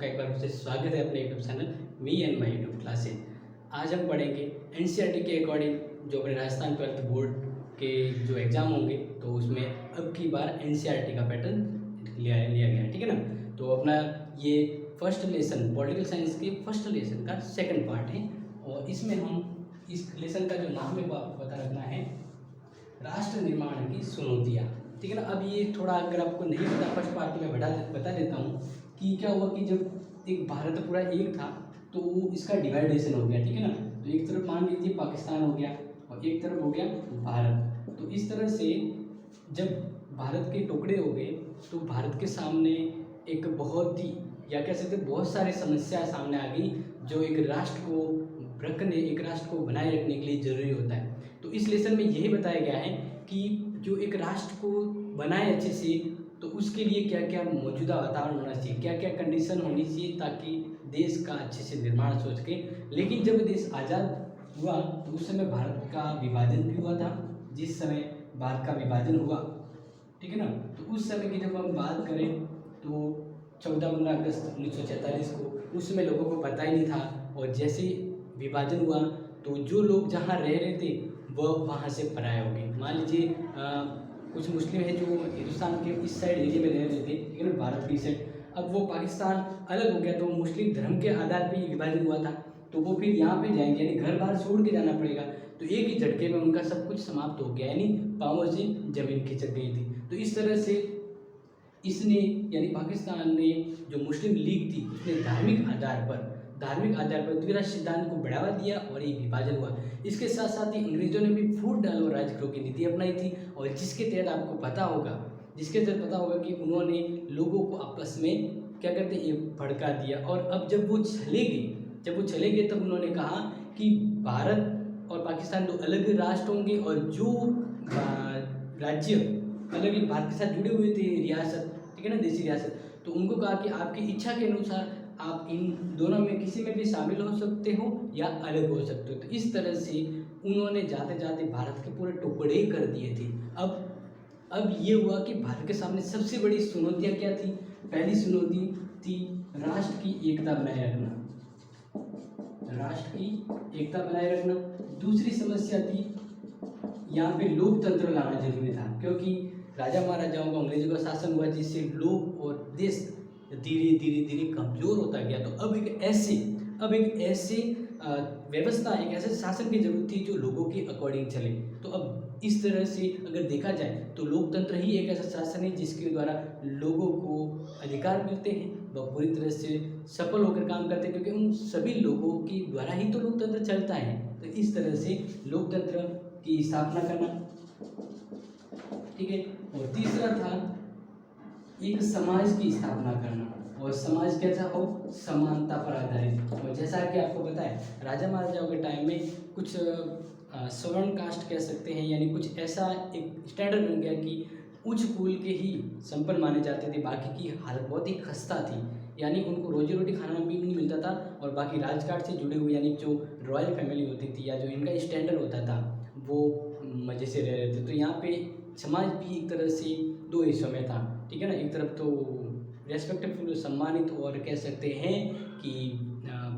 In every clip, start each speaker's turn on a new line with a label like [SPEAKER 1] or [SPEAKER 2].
[SPEAKER 1] सबका एक बार फिर से स्वागत है अपने YouTube channel me and my YouTube classes. आज हम पढ़ेंगे एनसीईआरटी के अकॉर्डिंग जो अपने राजस्थान 12th बोर्ड के जो एग्ज़ाम होंगे तो उसमें अब की बार एनसीईआरटी का पैटर्न लिया गया है, ठीक है ना। तो अपना ये फर्स्ट लेसन पॉलिटिकल साइंस के फर्स्ट लेसन का सेकंड पार्ट है और इसमें हम इस लेसन का जो नाम है वो आपको पता रखना है, राष्ट्र निर्माण की चुनौतियाँ, ठीक है ना। अब ये थोड़ा अगर आपको नहीं पता फर्स्ट पार्ट में बता देता हूँ कि क्या हुआ कि जब एक भारत पूरा एक था तो इसका डिवाइडेशन हो गया, ठीक है ना। तो एक तरफ मान लीजिए पाकिस्तान हो गया और एक तरफ हो गया भारत। तो इस तरह से जब भारत के टुकड़े हो गए तो भारत के सामने एक बहुत ही या कह सकते बहुत सारी समस्या सामने आ गई जो एक राष्ट्र को रखने एक राष्ट्र को बनाए रखने के लिए जरूरी होता है। तो इस लेसन में यही बताया गया है कि जो एक राष्ट्र को बनाए अच्छे से तो उसके लिए क्या क्या मौजूदा वातावरण होना चाहिए, क्या क्या कंडीशन होनी चाहिए ताकि देश का अच्छे से निर्माण हो सके। लेकिन जब देश आज़ाद हुआ तो उस समय भारत का विभाजन भी हुआ था। जिस समय भारत का विभाजन हुआ, ठीक है ना, तो उस समय की जब हम बात करें तो 14-15 अगस्त 1947 को उस समय लोगों को पता ही नहीं था और जैसे विभाजन हुआ तो जो लोग जहाँ रह रहे थे वह वहाँ से पराये हो गए। मान लीजिए कुछ मुस्लिम है जो हिंदुस्तान के इस साइड एरिया में रह रहे थे, ठीक है ना, भारत की साइड। अब वो पाकिस्तान अलग हो गया तो मुस्लिम धर्म के आधार पर विभाजन हुआ था तो वो फिर यहाँ पे जाएंगे यानी घर बार छोड़ के जाना पड़ेगा। तो एक ही झटके में उनका सब कुछ समाप्त हो गया यानी पाँवों से जमीन खिंचक गई थी। तो इस तरह से इसने यानी पाकिस्तान ने जो मुस्लिम लीग थी उसने धार्मिक आधार पर द्विराष्ट्र सिद्धांत को बढ़ावा दिया और ये विभाजन हुआ। इसके साथ साथ ही अंग्रेजों ने भी फूट डालो राजगृह की नीति अपनाई थी और जिसके तहत आपको पता होगा कि उन्होंने लोगों को आपस में क्या करते ये भड़का दिया। और अब जब वो चले गए तब उन्होंने कहा कि भारत और पाकिस्तान दो अलग राष्ट्र होंगे और जो राज्य अलग भारत के साथ जुड़े हुए थे रियासत, ठीक है ना, देसी रियासत, तो उनको कहा कि आपकी इच्छा के अनुसार आप इन दोनों में किसी में भी शामिल हो सकते हो या अलग हो सकते हो। तो इस तरह से उन्होंने जाते जाते भारत के पूरे टुकड़े कर दिए थे। अब ये हुआ कि भारत के सामने सबसे बड़ी चुनौतियाँ क्या थी। पहली चुनौती थी राष्ट्र की एकता बनाए रखना। दूसरी समस्या थी यहाँ पे लोकतंत्र लाना जरूरी था क्योंकि राजा महाराजाओं का अंग्रेजों का शासन हुआ जिससे लोग और देश धीरे कमजोर होता गया। तो अब एक ऐसे व्यवस्था एक ऐसे शासन की जरूरत थी जो लोगों के अकॉर्डिंग चले। तो अब इस तरह से अगर देखा जाए तो लोकतंत्र ही एक ऐसा शासन है जिसके द्वारा लोगों को अधिकार मिलते हैं, वह पूरी तरह से सफल होकर काम करते हैं क्योंकि उन सभी लोगों के द्वारा ही तो लोकतंत्र चलता है। तो इस तरह से लोकतंत्र की स्थापना करना, ठीक है। और तीसरा था एक समाज की स्थापना करना और समाज कैसा हो, समानता पर आधारित। और जैसा कि आपको पता है राजा महाराजाओं के टाइम में कुछ सवर्ण कास्ट कह सकते हैं यानी कुछ ऐसा एक स्टैंडर्ड बन गया कि उच्च कुल के ही संपन्न माने जाते थे, बाकी की हालत बहुत ही खस्ता थी यानी उनको रोजी रोटी खाना भी नहीं मिलता था और बाकी राजकाट से जुड़े हुए यानी जो रॉयल फैमिली होती थी या जो इनका स्टैंडर्ड होता था वो मज़े से रह रहे थे। तो यहाँ पे समाज भी एक तरह से दो हिस्सों में था, ठीक है ना। एक तरफ तो रेस्पेक्टफुल सम्मानित और कह सकते हैं कि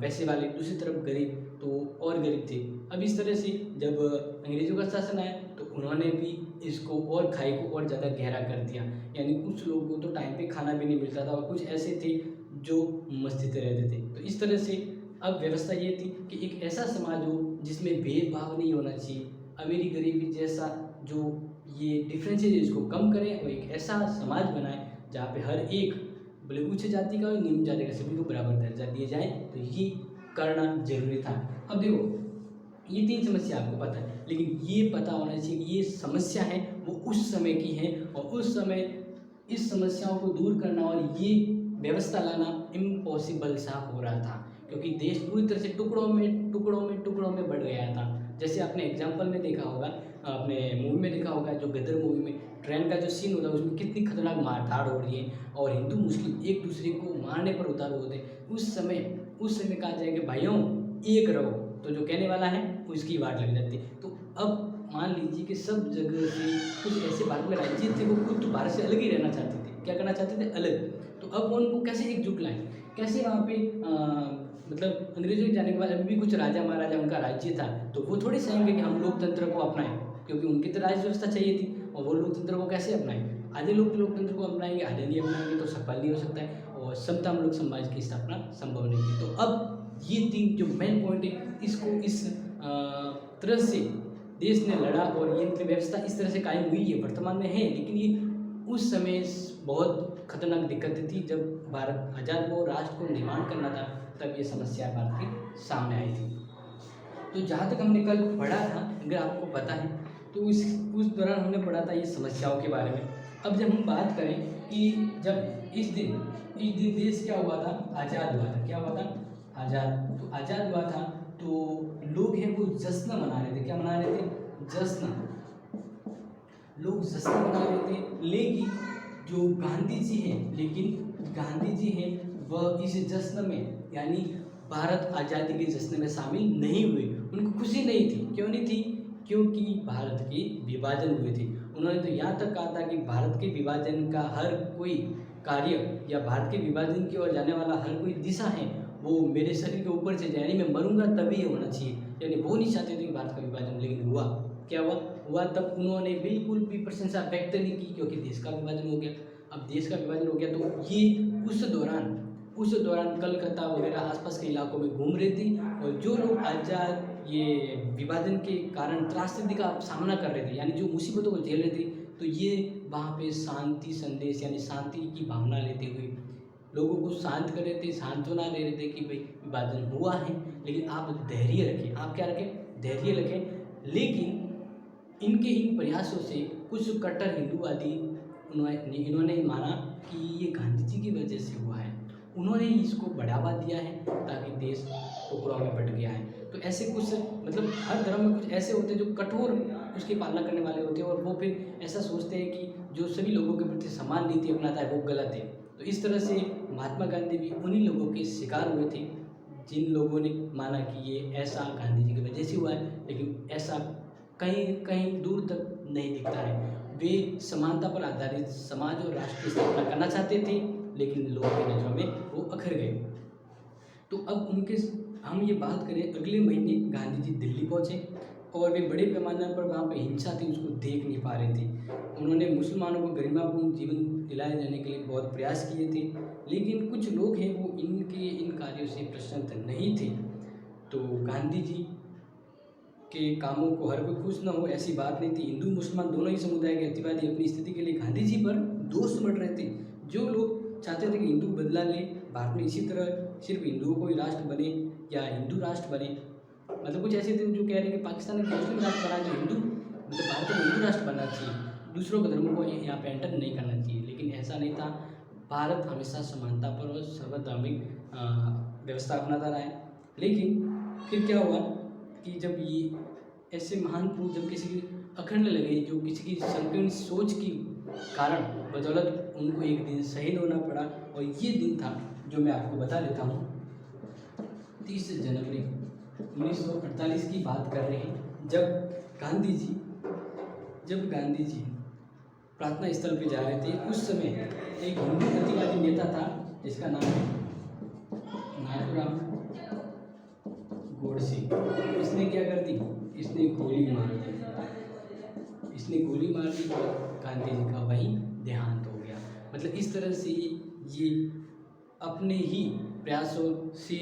[SPEAKER 1] पैसे वाले, दूसरी तरफ गरीब तो और गरीब थे। अब इस तरह से जब अंग्रेजों का शासन आया तो उन्होंने भी इसको और खाई को और ज़्यादा गहरा कर दिया यानी कुछ लोगों को तो टाइम पे खाना भी नहीं मिलता था और कुछ ऐसे थे जो मस्ती से रहते थे। तो इस तरह से अब व्यवस्था ये थी कि एक ऐसा समाज हो जिसमें भेदभाव नहीं होना चाहिए, अमीरी गरीबी जैसा जो ये डिफरेंसेस इसको कम करें और एक ऐसा समाज बनाए जहाँ पे हर एक भले उच्च जाति का और निम्न जाति का सभी को बराबर दर्जा दिए जाए। तो ये करना जरूरी था। अब देखो ये तीन समस्या आपको पता है लेकिन ये पता होना चाहिए कि ये समस्या है वो उस समय की है और उस समय इस समस्याओं को दूर करना और ये व्यवस्था लाना इम्पॉसिबल सा हो रहा था क्योंकि देश पूरी तरह से टुकड़ों में बढ़ गया था। जैसे आपने एग्जाम्पल में देखा होगा, आपने मूवी में देखा होगा, जो गदर मूवी में ट्रेन का जो सीन होता है उसमें कितनी खतरनाक मारधाड़ हो रही है और हिंदू मुस्लिम एक दूसरे को मारने पर उतार होते हैं। उस समय कहा जाए कि भाइयों एक रहो, तो जो कहने वाला है उसकी वाट लग जाती है। तो अब मान लीजिए कि सब जगह से कुछ ऐसे भारत में राज्य थे वो खुद तो भारत से अलग ही रहना चाहते थे, क्या करना चाहते थे, अलग। तो अब उनको कैसे एकजुट लाएं, कैसे वहाँ पे मतलब अंग्रेजों के जाने के बाद अभी भी कुछ राजा महाराजा उनका राज्य था, तो वो थोड़ी चाहेंगे कि हम लोकतंत्र को अपनाएं, क्योंकि उनकी तो राज्य व्यवस्था चाहिए थी, और वो लोकतंत्र को कैसे अपनाएं? आधे लोग लोकतंत्र को अपनाएंगे, आधे नहीं अपनाएंगे, तो सफल नहीं हो सकता है, और समतामूलक समाज की स्थापना संभव नहीं थी। तो अब ये तीन जो मेन पॉइंट है, इसको इस तरह से देश ने लड़ा, और ये व्यवस्था इस तरह से कायम हुई है, वर्तमान में है। लेकिन ये उस समय बहुत खतरनाक दिक्कतें थी, जब भारत आज़ाद हुआ, राष्ट्र को निर्माण करना था, तब ये समस्या भारत के सामने आई थी। तो जहाँ तक हमने कल पढ़ा था, अगर आपको पता है, तो उस दौरान हमने पढ़ा था ये समस्याओं के बारे में। अब जब हम बात करें कि जब इस दिन देश क्या हुआ था, आज़ाद हुआ था। क्या हुआ था? आज़ाद। तो आज़ाद हुआ था, तो लोग हैं वो जश्न मना रहे थे। क्या मना रहे थे? जश्न। लोग जश्न मना रहे थे, लेकिन जो गांधी जी हैं वह इस जश्न में, यानी भारत आज़ादी के जश्न में शामिल नहीं हुए। उनको खुशी नहीं थी। क्यों नहीं थी? क्योंकि भारत के विभाजन हुए थे। उन्होंने तो यहाँ तक कहा था कि भारत के विभाजन का हर कोई कार्य, या भारत के विभाजन की ओर जाने वाला हर कोई दिशा है, वो मेरे शरीर के ऊपर से, यानी मैं मरूंगा तभी ये होना चाहिए। यानी वो नहीं चाहते थे कि भारत का विभाजन, लेकिन हुआ। क्या हुआ? तब उन्होंने बिल्कुल भी प्रशंसा व्यक्त नहीं की, क्योंकि देश का विभाजन हो गया। अब देश का विभाजन हो गया, तो ये उस दौरान कलकत्ता वगैरह आसपास के इलाकों में घूम रही थी, और जो लोग आज़ाद ये विभाजन के कारण त्रासदी का सामना कर रहे थे, यानी जो मुसीबतों को झेल रहे थे, तो ये वहाँ पे शांति संदेश, यानी शांति की भावना लेते हुए लोगों को शांत कर रहे थे, सांत्वना दे रहे थे कि भाई विभाजन हुआ है, लेकिन आप धैर्य रखें। आप क्या रखें? धैर्य रखें। लेकिन इनके इन प्रयासों से कुछ कट्टर हिंदूवादी इन्होंने माना कि ये गांधी जी की वजह से हुआ है। उन्होंने इसको बढ़ावा दिया है, ताकि देश टुकड़ों में बट गया है। तो ऐसे कुछ, मतलब हर धर्म में कुछ ऐसे होते हैं जो कठोर उसकी पालना करने वाले होते हैं, और वो फिर ऐसा सोचते हैं कि जो सभी लोगों के प्रति समान नीति अपनाता है वो गलत है। तो इस तरह से महात्मा गांधी भी उन्हीं लोगों के शिकार हुए थे, जिन लोगों ने माना कि ये ऐसा गांधी जी की वजह से हुआ है, लेकिन ऐसा कहीं कहीं दूर तक नहीं दिखता है। वे समानता पर आधारित समाज और राष्ट्र की स्थापना करना चाहते थे, लेकिन लोगों की नज़रों में वो अखर गए। तो अब हम ये बात करें, अगले महीने गांधी जी दिल्ली पहुँचे, और वे बड़े पैमाने पर वहाँ पे हिंसा थी उसको देख नहीं पा रहे थे। उन्होंने मुसलमानों को गरिमापूर्ण जीवन दिलाए जाने के लिए बहुत प्रयास किए थे, लेकिन कुछ लोग हैं वो इनके इन कार्यों से प्रसन्न नहीं थे। तो गांधी जी के कामों को हर कोई खुश न हो, ऐसी बात नहीं थी। हिंदू मुसलमान दोनों ही समुदाय के अतिवादी अपनी स्थिति के लिए गांधी जी पर दोष मढ़ रहे थे। जो लोग चाहते थे कि हिंदू बदला ले, भारत में इसी तरह सिर्फ हिंदुओं को ही राष्ट्र बने, या हिंदू राष्ट्र बने, मतलब कुछ ऐसे थे जो कह रहे हैं कि पाकिस्तान में मुस्लिम राष्ट्र बना, जो हिंदू, मतलब भारत में हिंदू राष्ट्र बनना चाहिए, दूसरों के धर्मों को यहाँ पे एंटर नहीं करना चाहिए। लेकिन ऐसा नहीं था। भारत हमेशा समानता पर और सर्वधर्मिक व्यवस्था अपनाता रहा है। लेकिन फिर क्या हुआ कि जब ये ऐसे महान पुरुष जब किसी की अखंड लगे, जो किसी की संकीर्ण सोच की कारण बदौलत उनको एक दिन शहीद होना पड़ा, और ये दिन था जो मैं आपको बता देता हूँ। 30 जनवरी 1948 की बात कर रहे हैं, जब गांधी जी प्रार्थना स्थल पे जा रहे थे। उस समय एक हिंदू अतिवादी नेता था, जिसका नाम है नाथूराम गोडसे। इसने क्या कर दी? इसने गोली मार दी। और गांधी जी का वहीं देहांत हो गया। मतलब इस तरह से ये अपने ही प्रयासों से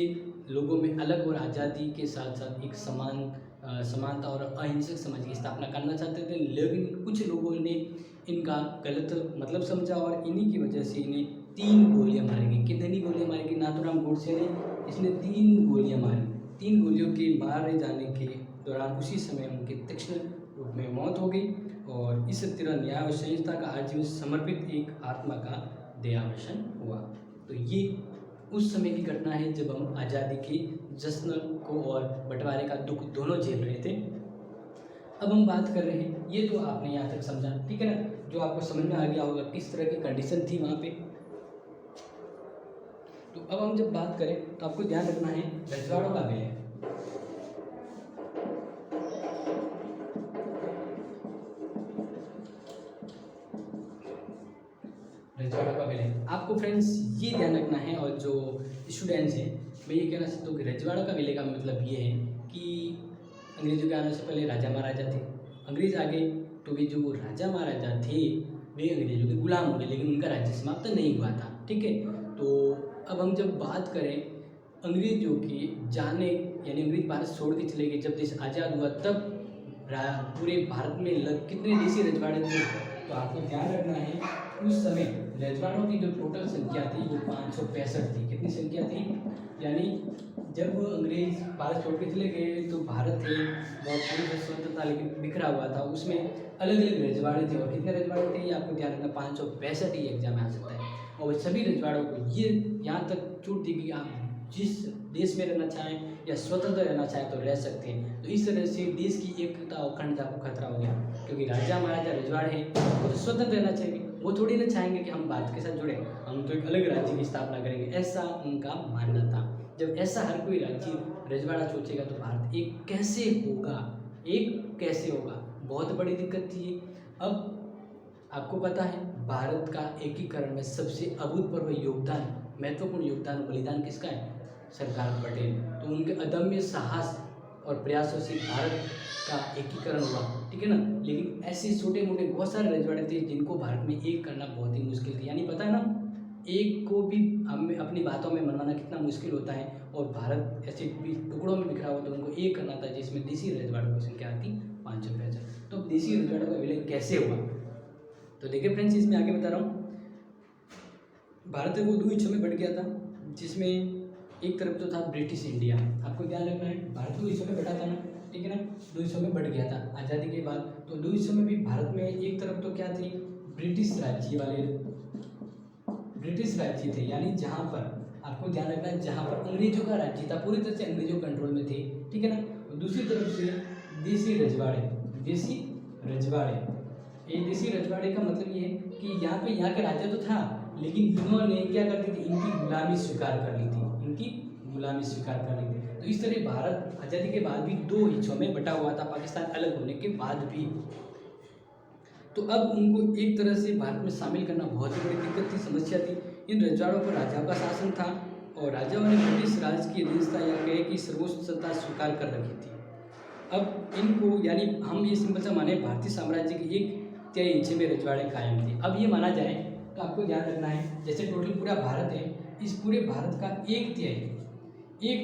[SPEAKER 1] लोगों में अलग और आज़ादी के साथ साथ एक समानता और अहिंसक समाज की स्थापना करना चाहते थे, लेकिन कुछ लोगों ने इनका गलत मतलब समझा, और इन्हीं की वजह से इन्हें 3 गोलियां मारी गई। कितनी गोलियां मारी गई? नाथूराम गोडसे ने, इसने 3 गोलियां मारी। 3 गोलियों के मारे जाने के दौरान उसी समय उनकी तीक्ष्ण रूप में मौत हो गई, और इस तरह न्याय और सहिष्णुता का आजीवन समर्पित एक आत्मा का देहावसान हुआ। तो ये उस समय की घटना है जब हम आज़ादी के जश्न को और बंटवारे का दुख दोनों झेल रहे थे। अब हम बात कर रहे हैं, ये तो आपने यहाँ तक समझा, ठीक है ना, जो आपको समझ में आ गया होगा किस तरह की कंडीशन थी वहाँ पे। तो अब हम जब बात करें तो आपको ध्यान रखना है रजवाड़ों का विलय। रजवाड़ों का विलय आपको फ्रेंड्स ये ध्यान रखना है, और जो स्टूडेंट्स हैं मैं ये कहना चाहता हूँ कि रजवाड़ों का विलय का मतलब ये है कि अंग्रेजों के आने से पहले राजा महाराजा थे, अंग्रेज आ गए तो वे जो राजा महाराजा थे वे अंग्रेजों के गुलाम हो गए, लेकिन उनका राज्य समाप्त नहीं हुआ था। ठीक है, तो अब हम जब बात करें अंग्रेजों की जाने, यानी अंग्रेज भारत छोड़ के चले गए, जब देश आज़ाद हुआ तब पूरे भारत में कितने देशी रजवाड़े थे, तो आपको ध्यान रखना है उस समय रजवाड़ों की जो टोटल संख्या थी वो 565 थी। कितनी संख्या थी, यानी जब अंग्रेज भारत छोड़ के चले गए तो भारत थे बहुत पूरी स्वतंत्र था, लेकिन बिखरा हुआ था, उसमें अलग अलग रजवाड़े थे, और कितने रजवाड़े थे ये आपको ध्यान रखना 565 ही एग्जाम में आ सकता है। और सभी रजवाड़ों को ये यहाँ तक छूट दी कि आप जिस देश में रहना चाहें या स्वतंत्र रहना चाहें तो रह सकते हैं। तो इस तरह से देश की एकता और अखंडता को खतरा हो गया, क्योंकि राजा महाराजा रजवाड़े हैं वो तो स्वतंत्र रहना चाहिए, वो थोड़ी ना चाहेंगे कि हम भारत के साथ जुड़े, हम तो एक अलग राज्य की स्थापना करेंगे, ऐसा उनका मानना था। जब ऐसा हर कोई राज्य रजवाड़ा सोचेगा तो भारत एक कैसे होगा, बहुत बड़ी दिक्कत थी। अब आपको पता है भारत का एकीकरण में सबसे अभूतपूर्व योगदान, महत्वपूर्ण योगदान, बलिदान किसका है, सरदार पटेल। तो उनके अदम्य साहस और प्रयासों से भारत का एकीकरण हुआ, ठीक है ना। लेकिन ऐसे छोटे मोटे बहुत सारे रजवाड़े थे जिनको भारत में एक करना बहुत ही मुश्किल थी, यानी पता है ना, एक को भी हमें अपनी बातों में मनवाना कितना मुश्किल होता है, और भारत ऐसे टुकड़ों में बिखरा हुआ तो उनको एक करना था, जिसमें देसी रजवाड़ों की संख्या थी 565। तो देसी रजवाड़ों का विलय कैसे हुआ, तो देखिए फ्रेंड्स इसमें आगे बता रहा हूँ। भारत वो दो हिस्सों में बढ़ गया था, जिसमें एक तरफ तो था ब्रिटिश इंडिया, आपको ध्यान रखना है भारत दो हिस्सों में बढ़ा था ना, ठीक है ना, दो हिस्सों में बढ़ गया था आज़ादी के बाद। तो दो हिस्सों में भी भारत में एक तरफ तो क्या थी, ब्रिटिश राज्य थे, यानी जहाँ पर आपको ध्यान रखना है जहाँ पर अंग्रेजों का राज्य था, पूरी तरह से अंग्रेजों कंट्रोल में थे, ठीक है ना। और दूसरी तरफ से देसी रजवाड़े का मतलब ये है कि यहाँ के राजा तो था, लेकिन इन्होंने क्या कर दी थी, इनकी गुलामी स्वीकार कर ली थी। तो इस तरह भारत आज़ादी के बाद भी दो हिस्सों में बटा हुआ था, पाकिस्तान अलग होने के बाद भी। तो अब उनको एक तरह से भारत में शामिल करना बहुत ही बड़ी दिक्कत थी, समस्या थी। इन रजवाड़ों पर राजाओं का शासन था, और राजाओं ने ब्रिटिश राज की अधीनता या कहे कि सर्वोच्च सत्ता स्वीकार कर रखी थी। अब इनको, यानी हम ये सिंपल सा माने भारतीय साम्राज्य के एक तिहाई हिस्से में रजवाड़े कायम थे। अब ये माना जाए तो आपको ध्यान रखना है, जैसे टोटल पूरा भारत है, इस पूरे भारत का एक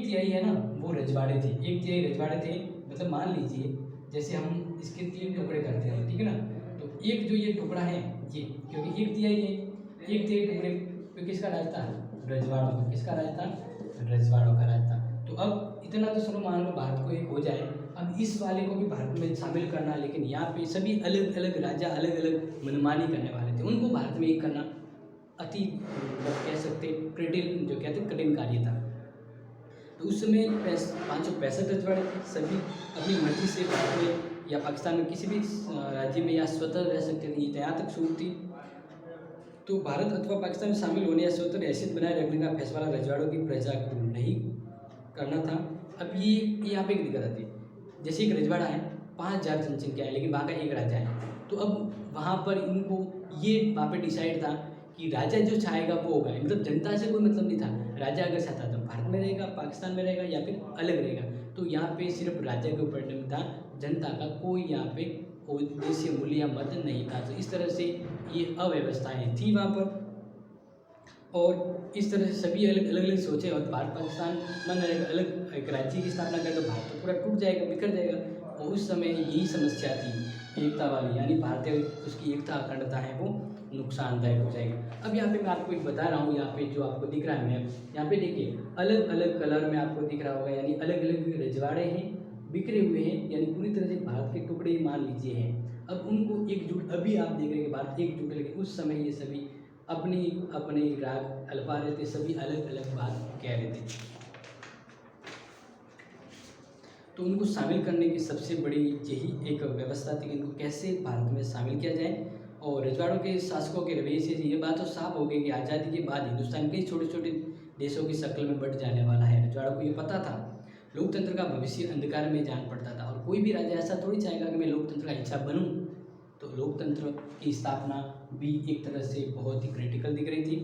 [SPEAKER 1] तिहाई है ना वो रजवाड़े थे, एक तिहाई रजवाड़े थे। मतलब मान लीजिए जैसे हम इसके 3 टुकड़े करते हैं, ठीक है ना, तो एक जो ये टुकड़ा है ये, क्योंकि एक तिहाई है, एक तिहाई टुकड़े पे किसका राज था, रजवाड़ों का। किसका राज था, रजवाड़ों का राज था। तो अब इतना तो चलो मान लो भारत को एक हो जाए, अब इस वाले को भी भारत में शामिल करना, लेकिन यहाँ पे सभी अलग अलग राजा अलग अलग मनमानी करने वाले थे, उनको भारत में एक करना अति कह सकते कठिन कार्य था। तो उस समय 565 रजवाड़े सभी अपनी मर्जी से भारत में या पाकिस्तान में किसी भी राज्य में या स्वतंत्र रह सकते थे, यहाँ तक छूट थी। तो भारत अथवा पाकिस्तान में शामिल होने या स्वतंत्र हैसियत बनाए रखने का फैसला रजवाड़ों की प्रजा को नहीं करना था। अब ये यहाँ पे एक दिक्कत आती है, जैसे एक रजवाड़ा है, 5000 जनसंख्या है, लेकिन वहाँ का एक राजा है। तो अब वहाँ पर इनको ये वहाँ पे डिसाइड था कि राजा जो चाहेगा वो होगा, मतलब जनता से कोई मतलब नहीं था। राजा अगर चाहता तो भारत में रहेगा, पाकिस्तान में रहेगा, या फिर अलग रहेगा। तो यहाँ पे सिर्फ राजा के ऊपर निर्भर था, जनता का कोई यहाँ पे उद्देश्य मूल्य या मत नहीं था। तो इस तरह से ये अव्यवस्थाएँ थी वहाँ पर, और इस तरह से सभी अलग सोचे, और भारत पाकिस्तान मन अलग एक राज्य की स्थापना करे तो भारत तो पूरा टूट जाएगा, बिखर जाएगा। और उस समय यही समस्या थी एकता वाली, यानी भारतीय उसकी एकता अखंडता है वो नुकसानदायक हो जाएगी। अब यहाँ पे मैं आपको एक बता रहा हूँ, यहाँ पे जो आपको दिख रहा है मैप, यहाँ पे देखिए अलग अलग कलर में आपको दिख रहा होगा, यानी अलग अलग रजवाड़े हैं, बिखरे हुए हैं, यानी पूरी तरह से भारत के टुकड़े मान लीजिए हैं। अब उनको एकजुट, अभी आप देख रहे हैं कि भारत एकजुट है, लेकिन उस समय ये सभी अपनी अपने राग अल्फा रहे थे, सभी अलग अलग बात कह रहे थे। तो उनको शामिल करने की सबसे बड़ी यही एक व्यवस्था थी कि इनको कैसे भारत में शामिल किया जाए। और रजवाड़ों के शासकों के रवैये से ये बात तो साफ हो गई कि आज़ादी के बाद हिंदुस्तान कई छोटे छोटे देशों की शक्ल में बढ़ जाने वाला है। रजवाड़ों को ये पता था, लोकतंत्र का भविष्य अंधकार में जान पड़ता था, और कोई भी राजा ऐसा थोड़ी चाहेगा कि मैं लोकतंत्र का हिस्सा बनूं। तो लोकतंत्र की स्थापना भी एक तरह से बहुत ही क्रिटिकल दिख रही थी।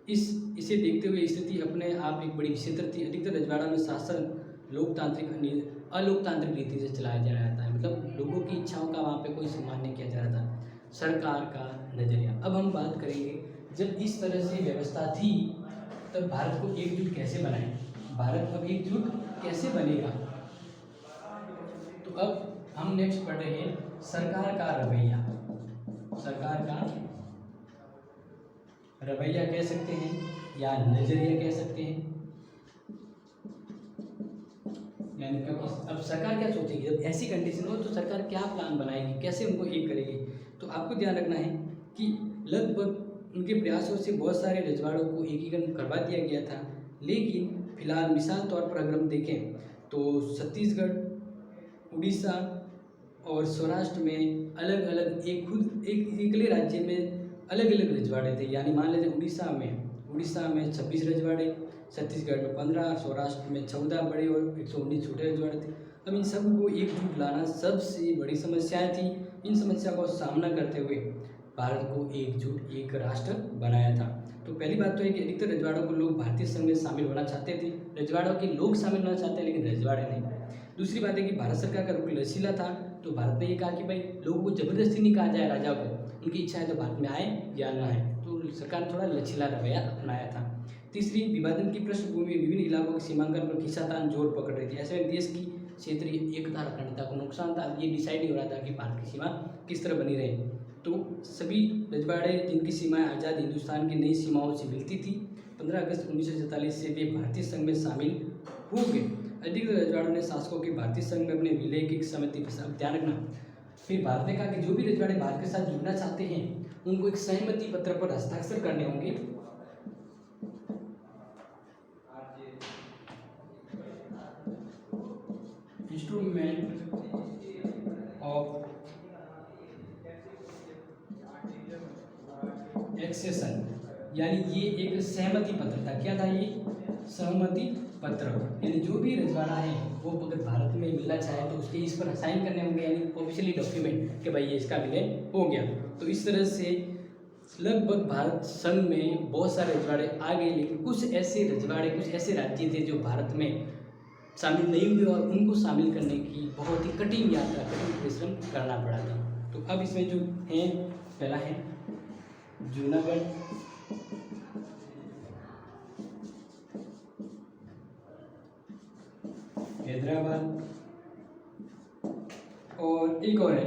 [SPEAKER 1] इसे देखते हुए स्थिति अपने आप एक बड़ी विचित्र थी। अधिकतर रजवाड़ा में शासन अलोकतांत्रिक रीति से चलाया जा रहा था, मतलब लोगों की इच्छाओं का वहाँ पे कोई सम्मान नहीं किया जा रहा था। सरकार का नजरिया, अब हम बात करेंगे जब इस तरह से व्यवस्था थी तब भारत को एकजुट कैसे बनाएं, भारत अब एकजुट कैसे बनेगा। तो अब हम नेक्स्ट पढ़ रहे हैं सरकार का रवैया। सरकार का रवैया कह सकते हैं या नजरिया कह सकते हैं, यानी क्योंकि अब सरकार क्या सोचेगी जब ऐसी कंडीशन हो, तो सरकार क्या प्लान बनाएगी, कैसे उनको एक करेगी। तो आपको ध्यान रखना है कि लगभग उनके प्रयासों से बहुत सारे रजवाड़ों को एकीकरण करवा दिया गया था, लेकिन फिलहाल मिसाल तौर पर अगर हम देखें तो छत्तीसगढ़, उड़ीसा और सौराष्ट्र में अलग अलग एक एकले राज्य में अलग अलग रजवाड़े थे। यानी मान लीजिए उड़ीसा में 26 रजवाड़े, छत्तीसगढ़ में 15, सौराष्ट्र में 14 बड़े और 119 छोटे रजवाड़े थे। अब इन सबको एकजुट लाना सबसे बड़ी समस्याएं थी। इन समस्या को सामना करते हुए भारत को एकजुट एक राष्ट्र बनाया था। तो पहली बात तो है कि अधिकतर रजवाड़ों को लोग भारतीय संघ में शामिल होना चाहते थे, रजवाड़ों के लोग शामिल होना चाहते हैं लेकिन रजवाड़े नहीं। दूसरी बात है कि भारत सरकार का रुख लचीला था, तो भारत ने ये कहा कि भाई लोगों को जबरदस्ती नहीं कहा जाए, राजा को उनकी इच्छा है तो भारत में आए या ना आए, तो सरकार ने थोड़ा लचीला रवैया अपनाया था। तीसरी, विभाजन की पृष्ठभूमि में विभिन्न इलाकों के सीमांकन पर खींचातान जोर पकड़ रही थी। ऐसे में देश की क्षेत्रीय एकता और अखंडता को नुकसान था। ये डिसाइड नहीं हो रहा था कि भारत की सीमा किस तरह बनी रहे। तो सभी रजवाड़े जिनकी सीमाएं आज़ाद हिंदुस्तान की नई सीमाओं से मिलती थी, 15 अगस्त 1947 से वे भारतीय संघ में शामिल हो गए। अधिकतर रजवाड़ों ने शासकों के भारतीय संघ में अपने विलय की सहमति पर ध्यान रखना। फिर भारत ने कहा कि जो भी रजवाड़े भारत के साथ जुड़ना चाहते हैं उनको एक सहमति पत्र पर हस्ताक्षर करने होंगे। इंस्ट्रूमेंट ऑफ एक्सेशन, यानी ये एक सहमति पत्र था। क्या था ये? सहमति पत्र। यानी जो भी रजवाड़ा है वो अगर भारत में मिलना चाहे तो उसके इस पर साइन करने होंगे, यानी ऑफिशियली डॉक्यूमेंट कि भाई ये इसका विलय हो गया। तो इस तरह से लगभग भारत संघ में बहुत सारे रजवाड़े आ गए, लेकिन कुछ ऐसे रजवाड़े, कुछ ऐसे राज्य थे जो भारत में शामिल नहीं हुए और उनको शामिल करने की बहुत ही कठिन यात्रा, कठिन परिश्रम करना पड़ा था। तो अब इसमें जो है, पहला है जूनागढ़, हैदराबाद और एक और है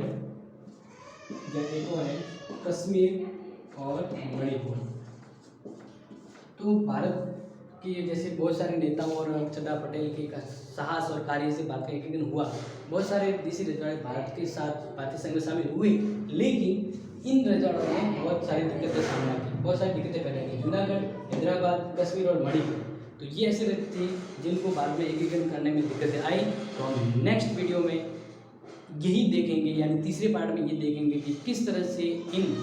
[SPEAKER 1] कश्मीर और मणिपुर। तो भारत के जैसे बहुत सारे नेताओं और सरदार पटेल के साहस और कार्य से बात का एकीकरण हुआ, बहुत सारे देशी रजवाड़े भारत के साथ भारतीय संघ में शामिल हुए, लेकिन इन रजवाड़ों ने बहुत सारी दिक्कतें का सामना की, बहुत सारी दिक्कतें करने की। जूनागढ़, हैदराबाद, कश्मीर और मणिपुर, तो ये ऐसे व्यक्ति थे जिनको बाद में एकीकरण करने में दिक्कतें आई। तो हम नेक्स्ट वीडियो में यही देखेंगे, यानी तीसरे पार्ट में ये देखेंगे कि किस तरह से इन